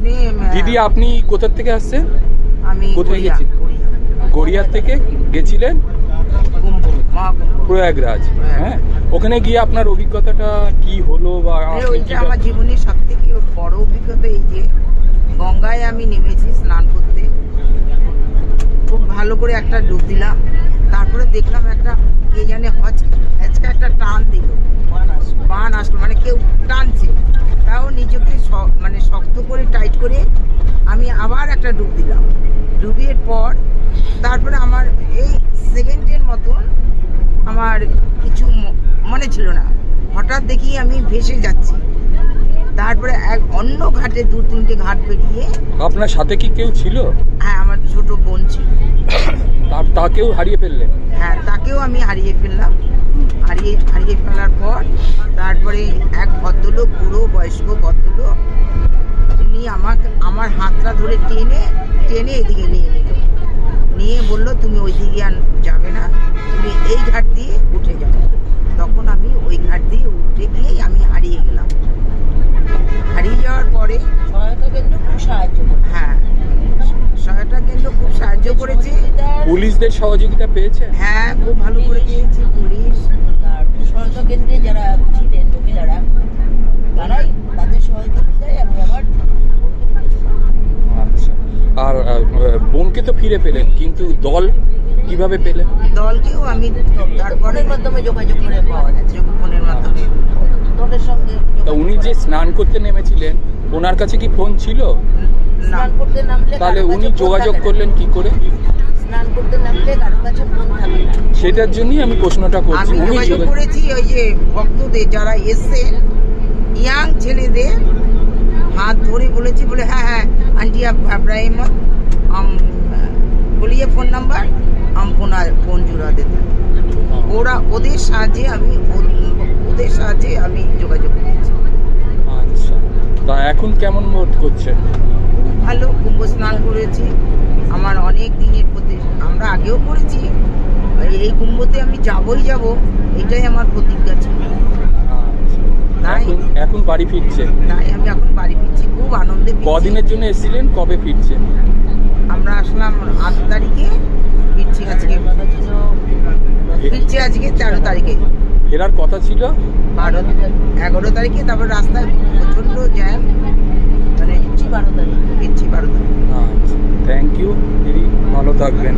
আপনি দিদি আপনি কোথা থেকে আসছেন? আমি কোথায় গেছিলেন? গড়িয়া থেকে গেছিলেন প্রয়াগরাজ। হ্যাঁ, ওখানে গিয়ে আপনার অভিজ্ঞতাটা কি হলো বা ওইটা আমার জীবনের সব থেকে বড় অভিজ্ঞতা। এই যে গঙ্গায় আমি নেমেছি স্নান করতে, খুব ভালো করে একটা ডুব দিলাম, তারপরে দেখলাম একটা কে জানে হচকা একটা টান দিল, বান আসলো, মানে কেউ টানছে, তাও নিজেকে মানে শক্ত করে টাইট করে আমি আবার একটা ডুব দিলাম। ডুবিয়ে পর তারপরে আমার এই সেকেন্ডের মতন আমার কিছু মনে ছিল না, হঠাৎ দেখি আমি ভেসে যাচ্ছি। তারপরে এক অন্য ঘাটে 2-3টে ঘাট পেরিয়ে। আপনার সাথে কি কেউ ছিল? হ্যাঁ, আমার ছোট বোন ছিল। তাকেও হারিয়ে ফেললেন? হ্যাঁ, তাকেও আমি হারিয়ে ফেললাম। হারিয়ে ফেলার পর তারপরে এক ভদ্রলোক, বুড়ো বয়স্ক ভদ্রলোক, উনি আমার হাতটা ধরে টেনে এদিকে নিয়ে বললো, তুমি ওই দিকে আর যাবে না, তুমি এই ঘাট দিয়ে উঠে যাবে। তখন আমি ওই ঘাট দিয়ে উঠে গিয়েই আমি হারিয়ে গেলাম। হারিয়ে যাওয়ার পরে সহায়তা কেন্দ্র খুব সাহায্য করে। হ্যাঁ, সহায়তা কেন্দ্র খুব সাহায্য করেছে। পুলিশদের সহযোগিতা পেয়েছে? হ্যাঁ, খুব ভালো করে পেয়েছি পুলিশ। আর সহায়তা কেন্দ্রে যারা ছিলেন মহিলারা, তারাই তাদের সহযোগিতায় আমি আমার আচ্ছা। আর বোনকে তো ফিরে পেলেন, কিন্তু দল কিভাবে পেলেন? দলকেও আমি তারপরে ফোনের মাধ্যমে যোগাযোগ করে পাওয়া যাচ্ছে। ফোনের মাধ্যমে। দলের সঙ্গে তা উনি যে স্নান করতে নেমেছিলেন, ওনার কাছে কি ফোন ছিল? না, স্নান করতে নামলে তাহলে কারো উনি কাছে ফোন যোগাযোগ থাকে না। করলেন কি করে? স্নান করতে নামলে কারো কাছে ফোন থাকে না। সেটার জন্যই আমি প্রশ্নটা করছি। আমি উনি যোগাযোগ করেছি ওই যে ভক্তদের যারা এসছে, ইয়াং ছেলেদের হাত ধরে বলেছি, বলে হ্যাঁ হ্যাঁ आंटी आप घबराइए मत, हम बोलिए फोन नंबर, हम फोन जुड़ा देते। ওদের সাহায্যে আমি যোগাযোগ করেছি। আচ্ছা, তা এখন কেমন বোধ করছেন? ভালো, কুম্ভ স্নান করেছি, আমার অনেক দিনের প্রতি, আমরা আগেও করেছি, এই কুম্ভতে আমি যাবই যাব, এটাই আমার প্রতিজ্ঞা ছিল। তাই এখন বাড়ি ফিরছে? তাই আমি এখন বাড়ি ফিরছি, খুব আনন্দে ফিরছি। কদিনের জন্য এসেছিলেন, কবে ফিরছেন? আমরা আসলাম 8 তারিখে, ফিরছি আজকে 13 তারিখে। ফেরার কথা ছিল 11 তারিখে। তারপর রাস্তায় প্রচন্ড জ্যাম, মানে ফিরছি 12 তারিখ। ফিরছি 12 তারিখে। আচ্ছা, থ্যাংক ইউ দিদি, ভালো থাকবেন।